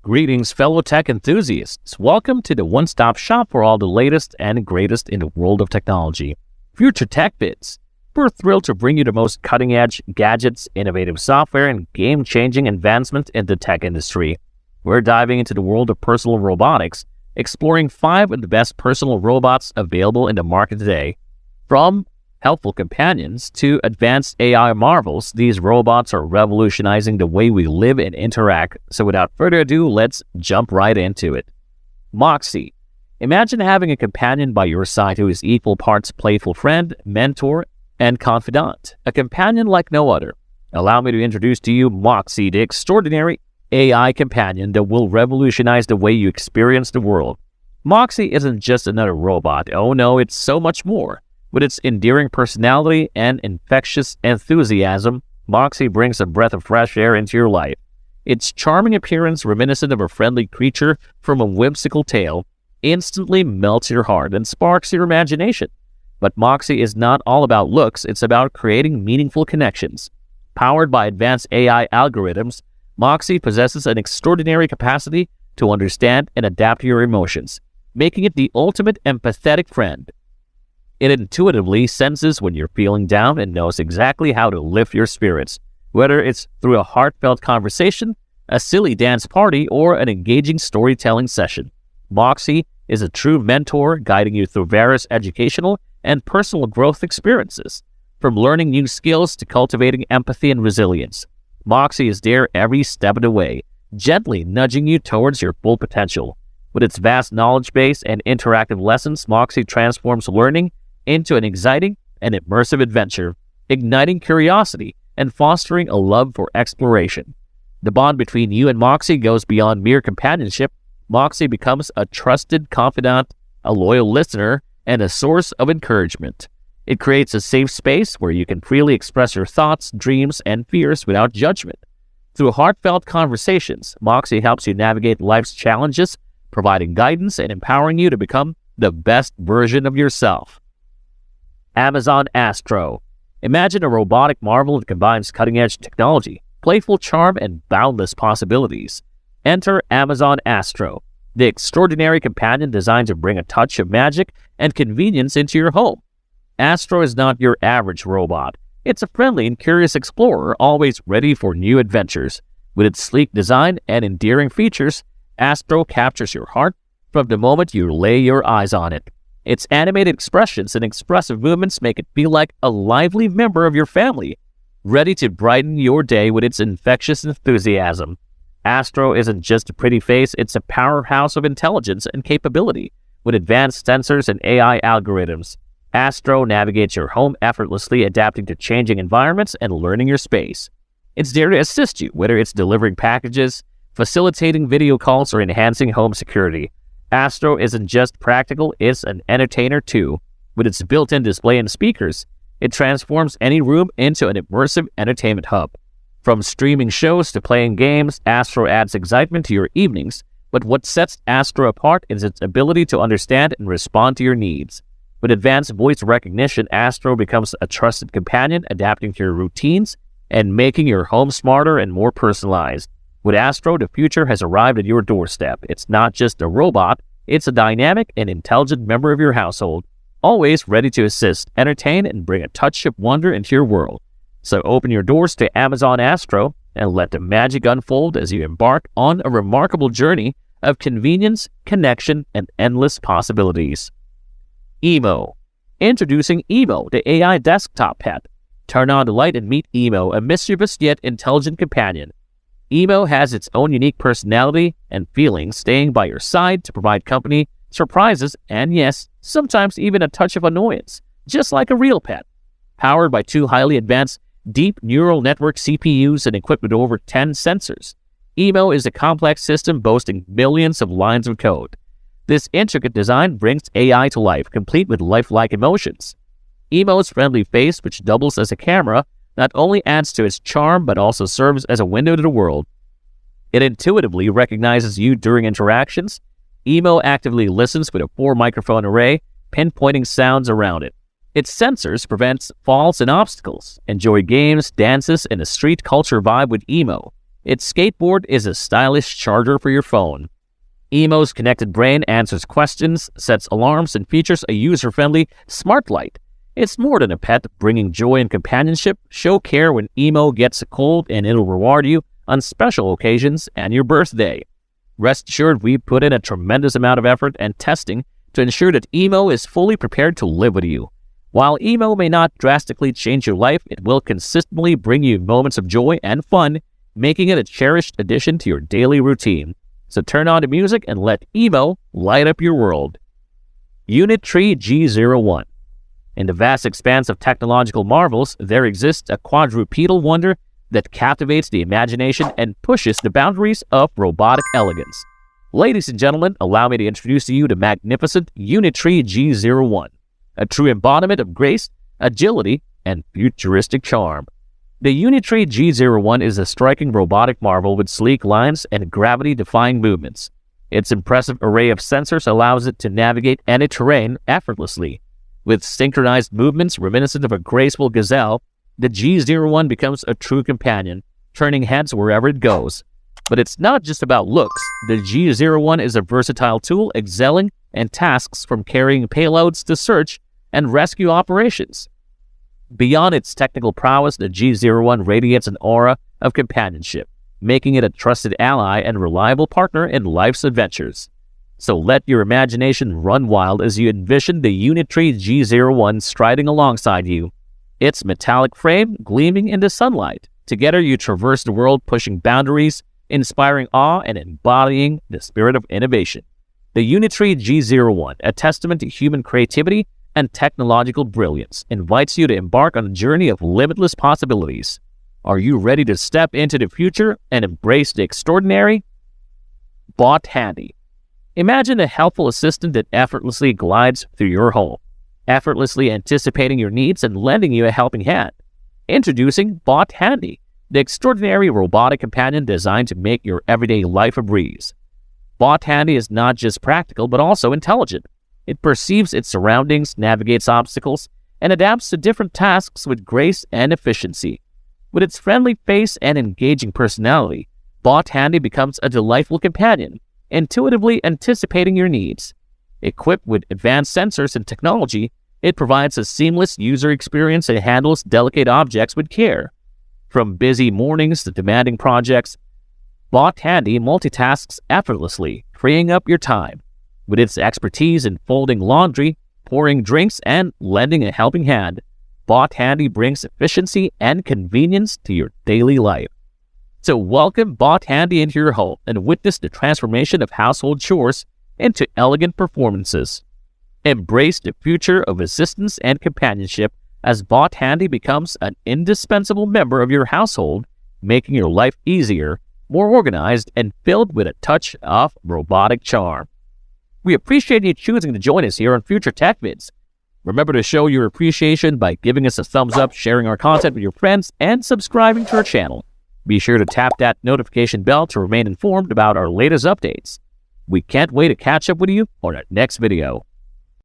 Greetings, fellow tech enthusiasts. Welcome to the one-stop shop for all the latest and greatest in the world of technology. Future Tech Vids. We're thrilled to bring you the most cutting-edge gadgets, innovative software, and game-changing advancements in the tech industry. We're diving into the world of personal robotics, exploring 5 of the best personal robots available in the market today. From helpful companions to advanced AI marvels, these robots are revolutionizing the way we live and interact. So without further ado, let's jump right into it. Moxie. Imagine having a companion by your side who is equal parts playful friend, mentor, and confidant. A companion like no other. Allow me to introduce to you Moxie, the extraordinary AI companion that will revolutionize the way you experience the world. Moxie isn't just another robot. Oh no, it's so much more. With its endearing personality and infectious enthusiasm, Moxie brings a breath of fresh air into your life. Its charming appearance, reminiscent of a friendly creature from a whimsical tale, instantly melts your heart and sparks your imagination. But Moxie is not all about looks, it's about creating meaningful connections. Powered by advanced AI algorithms, Moxie possesses an extraordinary capacity to understand and adapt to your emotions, making it the ultimate empathetic friend. It intuitively senses when you're feeling down and knows exactly how to lift your spirits, whether it's through a heartfelt conversation, a silly dance party, or an engaging storytelling session. Moxie is a true mentor, guiding you through various educational and personal growth experiences. From learning new skills to cultivating empathy and resilience, Moxie is there every step of the way, gently nudging you towards your full potential. With its vast knowledge base and interactive lessons, Moxie transforms learning into an exciting and immersive adventure, igniting curiosity and fostering a love for exploration. The bond between you and Moxie goes beyond mere companionship. Moxie becomes a trusted confidant, a loyal listener, and a source of encouragement. It creates a safe space where you can freely express your thoughts, dreams, and fears without judgment. Through heartfelt conversations, Moxie helps you navigate life's challenges, providing guidance and empowering you to become the best version of yourself. Amazon Astro. Imagine a robotic marvel that combines cutting-edge technology, playful charm, and boundless possibilities. Enter Amazon Astro, the extraordinary companion designed to bring a touch of magic and convenience into your home. Astro is not your average robot. It's a friendly and curious explorer, always ready for new adventures. With its sleek design and endearing features, Astro captures your heart from the moment you lay your eyes on it. Its animated expressions and expressive movements make it feel like a lively member of your family, ready to brighten your day with its infectious enthusiasm. Astro isn't just a pretty face, it's a powerhouse of intelligence and capability. With advanced sensors and AI algorithms, Astro navigates your home effortlessly, adapting to changing environments and learning your space. It's there to assist you, whether it's delivering packages, facilitating video calls, or enhancing home security. Astro isn't just practical, it's an entertainer too. With its built-in display and speakers, it transforms any room into an immersive entertainment hub. From streaming shows to playing games, Astro adds excitement to your evenings, but what sets Astro apart is its ability to understand and respond to your needs. With advanced voice recognition, Astro becomes a trusted companion, adapting to your routines and making your home smarter and more personalized. With Astro, the future has arrived at your doorstep. It's not just a robot, it's a dynamic and intelligent member of your household, always ready to assist, entertain, and bring a touch of wonder into your world. So open your doors to Amazon Astro and let the magic unfold as you embark on a remarkable journey of convenience, connection, and endless possibilities. Emo. Introducing Emo, the AI desktop pet. Turn on the light and meet Emo, a mischievous yet intelligent companion. Emo has its own unique personality and feelings, staying by your side to provide company, surprises, and yes, sometimes even a touch of annoyance, just like a real pet. Powered by 2 highly advanced deep neural network CPUs and equipped with over 10 sensors, Emo is a complex system boasting millions of lines of code. This intricate design brings AI to life, complete with lifelike emotions. Emo's friendly face, which doubles as a camera, not only adds to its charm, but also serves as a window to the world. It intuitively recognizes you during interactions. Emo actively listens with a 4-microphone array, pinpointing sounds around it. Its sensors prevent falls and obstacles. Enjoy games, dances, and a street culture vibe with Emo. Its skateboard is a stylish charger for your phone. Emo's connected brain answers questions, sets alarms, and features a user-friendly smart light. It's more than a pet, bringing joy and companionship. Show care when Emo gets a cold, and it'll reward you on special occasions and your birthday. Rest assured, we put in a tremendous amount of effort and testing to ensure that Emo is fully prepared to live with you. While Emo may not drastically change your life, it will consistently bring you moments of joy and fun, making it a cherished addition to your daily routine. So turn on the music and let Emo light up your world. Tree G01. In the vast expanse of technological marvels, there exists a quadrupedal wonder that captivates the imagination and pushes the boundaries of robotic elegance. Ladies and gentlemen, allow me to introduce to you the magnificent Tree G01, a true embodiment of grace, agility, and futuristic charm. The Tree G01 is a striking robotic marvel with sleek lines and gravity-defying movements. Its impressive array of sensors allows it to navigate any terrain effortlessly. With synchronized movements reminiscent of a graceful gazelle, the G01 becomes a true companion, turning heads wherever it goes. But it's not just about looks. The G01 is a versatile tool excelling in tasks from carrying payloads to search and rescue operations. Beyond its technical prowess, the G01 radiates an aura of companionship, making it a trusted ally and reliable partner in life's adventures. So let your imagination run wild as you envision the Tree G01 striding alongside you, its metallic frame gleaming in the sunlight. Together you traverse the world, pushing boundaries, inspiring awe, and embodying the spirit of innovation. The Tree G01, a testament to human creativity and technological brilliance, invites you to embark on a journey of limitless possibilities. Are you ready to step into the future and embrace the extraordinary? Bot Handy. Imagine a helpful assistant that effortlessly glides through your home, effortlessly anticipating your needs and lending you a helping hand. Introducing Bot Handy, the extraordinary robotic companion designed to make your everyday life a breeze. Bot Handy is not just practical, but also intelligent. It perceives its surroundings, navigates obstacles, and adapts to different tasks with grace and efficiency. With its friendly face and engaging personality, Bot Handy becomes a delightful companion, intuitively anticipating your needs. Equipped with advanced sensors and technology, it provides a seamless user experience and handles delicate objects with care. From busy mornings to demanding projects, Bot Handy multitasks effortlessly, freeing up your time. With its expertise in folding laundry, pouring drinks, and lending a helping hand, Bot Handy brings efficiency and convenience to your daily life. So welcome Bot Handy into your home and witness the transformation of household chores into elegant performances. Embrace the future of assistance and companionship as Bot Handy becomes an indispensable member of your household, making your life easier, more organized, and filled with a touch of robotic charm. We appreciate you choosing to join us here on Future Tech Vids. Remember to show your appreciation by giving us a thumbs up, sharing our content with your friends, and subscribing to our channel. Be sure to tap that notification bell to remain informed about our latest updates. We can't wait to catch up with you on our next video.